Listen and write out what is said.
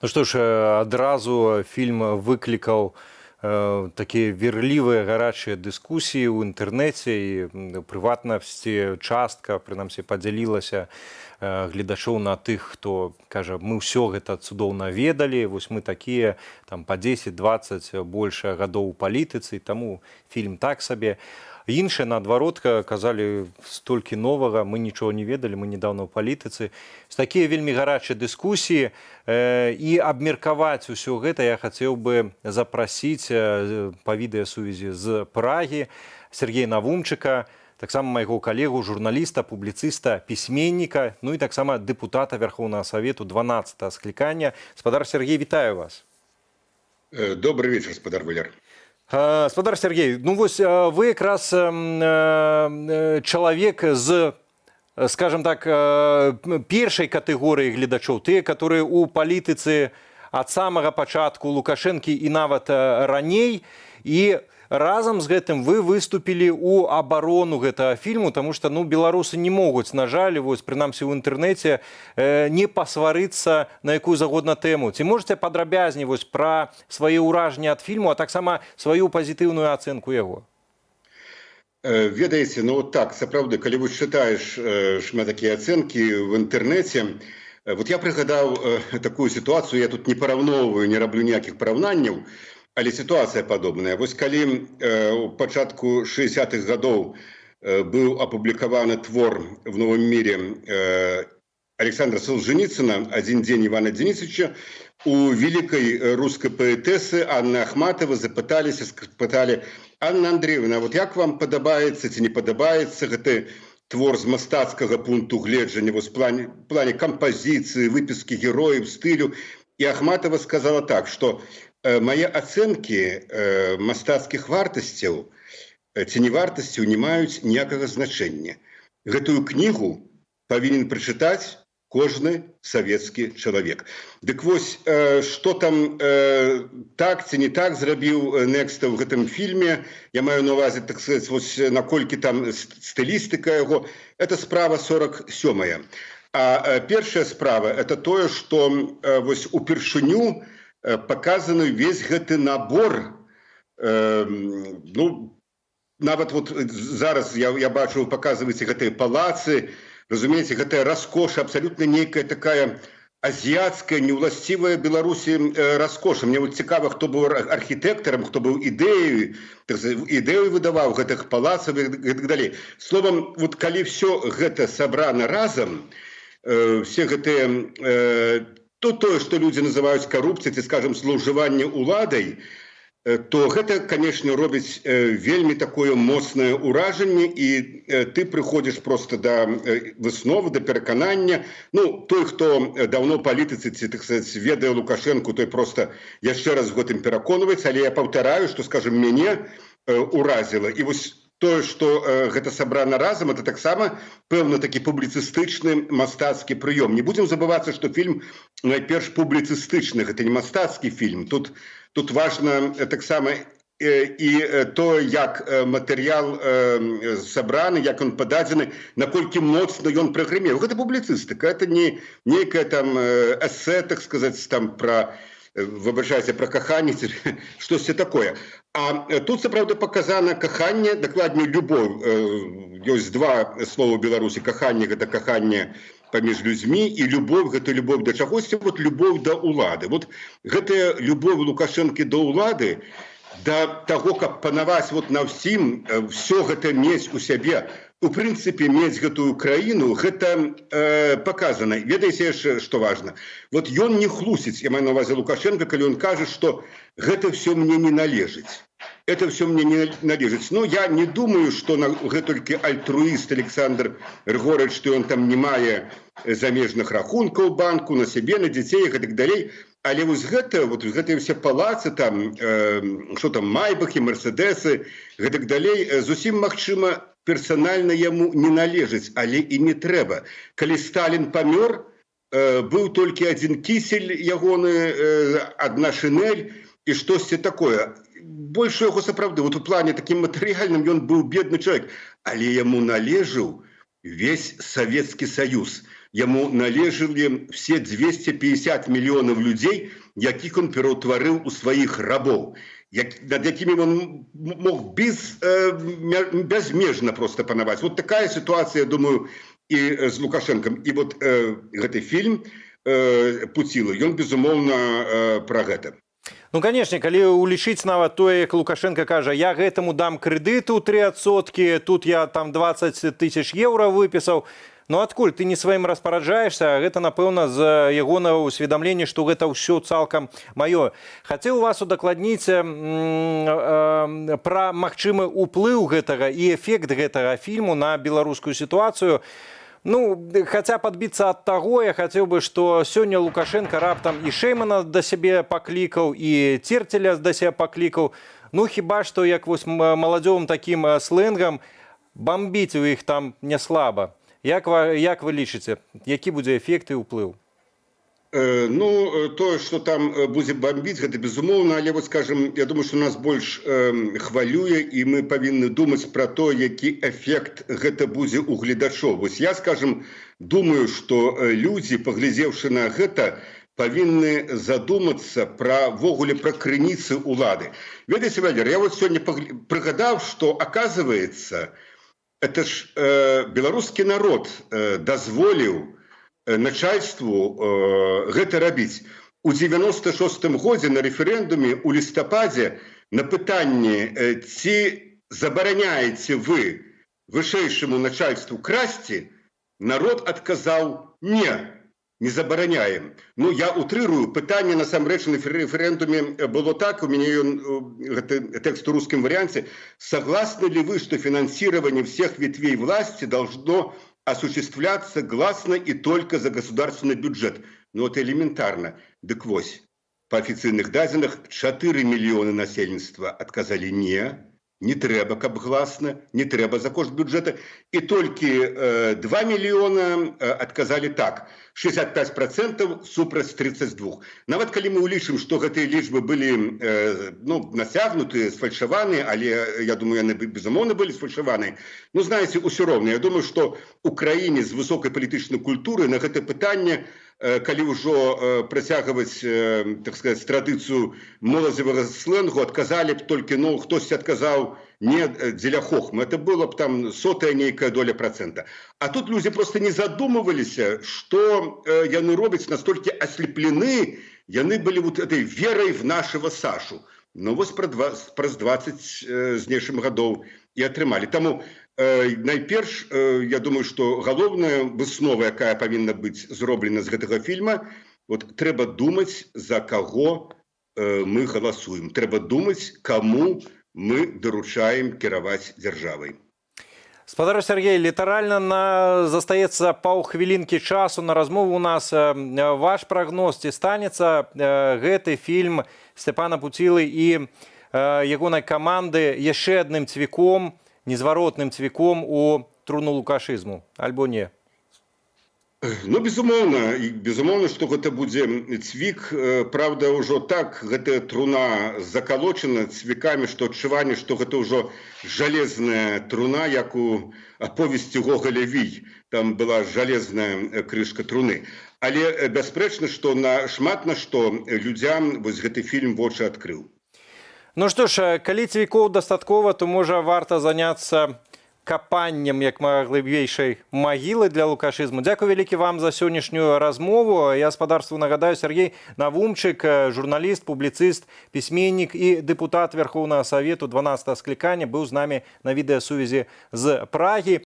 Ну што ж, адразу фільм выклікаў такія верлівыя гарачыя дыскусіі ў інтэрнэце і прыватнасці частка, прынамсі, падзялілася гледачоў на тых, хто кажа, мы ўсё гэта цудоўна ведалі, вось мы такія там па 10-20 больш гадоў у палітыцы, таму фільм так сабе. Іншыя, наадварот, казалі столькі новага, мы нічого не ведалі, мы недавно ў палітыцы. Такія вельмі гарачыя дыскусіі і абмеркаваць усё гэта я хацеў бы запрасіць па відэасувязі з Прагі Сергея Навумчыка, таксама майго калегу, журналіста, публіцыста, пісьменніка, ну і таксама дэпутата Вярхоўнага Савету 12-го склікання. Спадар Сергей, вітаю вас. Добрый вечер, спадар Валер. Спадар Сергей, ну вось вы якраз чалавек з, скажем так, першай катэгорыі гледачоў, тыя, которые ў палітыцы ад самага пачатку Лукашэнкі і нават раней, і разам з гэтым вы выступілі ў абарону гэтага фільму, таму што беларусы не могуць, на жаль, вось, прынамсі ў інтэрнэце не пасварыцца на якую загодна тэму. Ці можаце падрабязней вось пра свае ўражанні ад фільму, а таксама сваю пазітыўную ацэнку яго? Ведаеце, ну так, сапраўды, калі вы чытаеш шмат такія ацэнкі в інтэрнэце, вот я прыгадаў такую сітуацыю, я тут не параўноўваю, не раблю ніякіх параўнанняў, але сітуацыя падобная. Вось калі ў пачатку 60-х гадоў быў апублікаваны твор в Новым мире Александра Солженіцына «Один день Ивана Денисовича», у великой русской поэтессы Анны Ахматовой спыталі: «Анна Андреевна, вот як вам падабаецца ці не падабаецца гэты твор з мастацкага пункту гледжання, вось в плане кампазіцыі, выпіскі герояў, стылю?» І Ахматова сказала так, што «Мои оценки мастацкіх вартасцяў ці невартасцяў не маюць ніякага значэння. Гэтую кнігу павінен прачытаць кожны савецкі чалавек». Дык вось, што там так ці не так зрабіў Некста ў гэтым фільме, я маю на увазе, так сказаць, вось наколькі там стылістыка яго, это справа 47-я. А першая справа, это тое, што вось упершыню показаны весь гэты набор, ну, нават вот зараз я бачу, показываеце гэтыя палацы, разумееце, гэтая раскоша, абсолютно нейкая такая азіяцкая, неуласцівая Беларусі раскоша. Мне вот цікава, хто быў архітэктарам, хто быў ідэю выдаваў гэтых палацаў і так далей. Словом, вот калі все гэта сабрана разам, все гэтыя тое, што людзі называюць карупцыяй, ці, скажем, злоўжыванне уладай, то гэта, конечно, робіць вельмі такое моцнае ўражанне, і ты прыходзіш просто да высновы, да пераканання. Ну, той, хто давно палітыцы, ці, так сказаць, ведае Лукашэнку, той просто яшчэ раз в гэтым пераконваецца, але я паўтараю, што, скажем, мяне уразіла. І вось тое, што гэта сабрана разам, это таксама пэўна такі публіцыстычны мастацкі прыём. Не будзем забывацца, што фільм найперш публіцыстычны, гэта не мастацкі фільм. Тут важна таксама і то, як матэрыял сабраны, як ён пададзены, наколькі моцна ён прагрымеў. Гэта публіцыстыка, это не нейкая там эсэ, так сказаць, там пра, выбачайце, пра каханне, штосьці такое. А тут, сапраўды, паказана каханне, дакладней, любоў. Ёсць два слова ў Беларусі. Каханне – гэта каханне паміж людзьмі, і любоў – гэта любоў да чагосьці, вот любоў да ўлады. Вот гэтая любоў Лукашэнкі да ўлады, да таго, каб панаваць вот на ўсім, все гэта мець у сябе, у прынцыпе, мець гэтую краіну, гэта паказана. Ведаеце яшчэ, што важна? Вот ён не хлусіць, я маю на увазе Лукашенко, калі ён кажа, што гэта все мне не належыць. Это все мне не належыць. Ну, я не думаю, што гэтулькі альтруіст Александр Григорьевич, што ён там не мае замежных рахункаў банку, на сябе, на дзяцей і так далей. Але вось гэта, вот гэтыя все палацы, там, што там, майбахі, мерседесы, гэтак далей, зусім магчыма, персанальна яму не належыць, але і не трэба. Калі Сталін памёр, быў толькі адзін кісель ягоны, адна шинель і штосьці такое. Больше яго сапраўды, вот у плане такім матэрыяльным ён быў бедны чалавек, але яму належаў весь Савецкі Саюз. яму належалі все 250 мільёнаў людзей, якіх он пераўтварыў у сваіх рабоў, над якімі он мог безмежна просто панаваць. Вот такая ситуация, думаю, і з Лукашенком. І вот гэты фільм Пуцілы, ён, безумоўна, пра гэта. Ну, конечно, калі улічыць нават тое, як Лукашенко кажа, я гэтаму дам крэдыт у 3%, тут я там 20 тысяч еўра выпісаў. Ну, адкуль ты не сваім распараджаешься, гэта, напэўна, з ягонага ўсведамлення, што гэта ўсё цалкам маё. Хацеў вас удакладніць пра магчымы ўплыў гэтага і эфект гэтага фільму на беларускую сітуацыю. Ну, хаця падбіцца ад таго, я хацеў бы, што сёння Лукашенко раптам і Шэймана да сябе паклікаў, і Церцеля да сябе паклікаў. Ну, хіба што, як вось маладзёвым такім слэнгам, бамбіць у іх там не слаба. Як вы лічыце, які будзе эфект і ўплыў? Ну, тое, што там будзе бамбіць, гэта безумоўна, але, вот, скажем, я думаю, што нас больш хвалюе, і мы павінны думаць пра то, які эфект гэта будзе ў гледачоў. Вось я, скажем, думаю, што людзі, паглядзеўшы на гэта, павінны задумацца ввогуле пра крыніцы ўлады. Ведаеце, Валер, я вот сёння прыгадаў, што, оказывается, это ж беларускі народ дазволіў начальству гэта рабіць. У 96-м годзе на рэферэндуме у лістападзе на пытанне, ці забараняеце вы вышэйшаму начальству красці, народ адказаў не забараняем. Ну, я утрырую, пытанне насамрэч на рэферэндуме было так, у мяне гэты тэкст у рускім варыянце: согласны ли вы, что финансирование всех ветвей власти должно осуществляться гласно и только за государственный бюджет? Ну, это элементарно. Дык вось, по официальных дадзеных 4 миллиона насельніцтва отказали не трэба, каб гласна, не трэба за кошт бюджета, и только 2 миллиона отказали так. 65% супраць 32. Нават калі мы улічым, што гэтыя лічбы былі насягнутыя, сфальшаваныя, але, я думаю, яны безумоўна былі сфальшаваныя. Ну, знаеце, усё роўна. Я думаю, што ў краіне з высокай палітычнай культуры на гэта пытанне, калі ўжо працягваць, так сказаць, традыцыю моладзевага сленгу, адказалі б толькі, хтосьці адказаў не дзеля хохмы. Это было б там сотая нейкая доля процента. А тут люди просто не задумываліся, што яны робяць, настолькі аслеплены, яны былі вот этой верой в нашего Сашу. Ну, вось праз 20 з нешым гадоў і атрымалі. Таму найперш, я думаю, што галоўная выснова, якая павінна быць зроблена з гэтага фільма, вот трэба думаць, за каго мы галасуем. Трэба думаць, каму мы даручаем кіраваць дзяржавай. Спадар Сергей, літаральна застаецца паўхвілінкі часу на размову у нас. Ваш прагноз, ці станецца гэты фільм Сцяпана Пуцілы і ягонай каманды яшчэ адным цвіком, незваротным цвіком у труну лукашызму, альбо не? Ну, безумоўна, што гэта будзе цвік. Правда, ўжо так гэтая труна закалочана цвікамі, што адчуванне, што гэта ўжо жалезная труна, як у аповесці Гоголя «Вій». Там была жалезная крышка труны. Але бясспрэчна, што шмат на што людзям вось гэты фільм вочы адкрыў. Ну што ж, калі цвікоў дастаткова, то можа варта заняцца капаннем як глыбейшай магілы для лукашызму. Дзякуй вялікі вам за сённяшнюю размову. Я спадарству нагадаю, Сергей Навумчык, журналіст, публіцыст, пісьменнік і дэпутат Верхоўнага Савету 12-го склікання, быў з намі на відэасувязі з Прагі.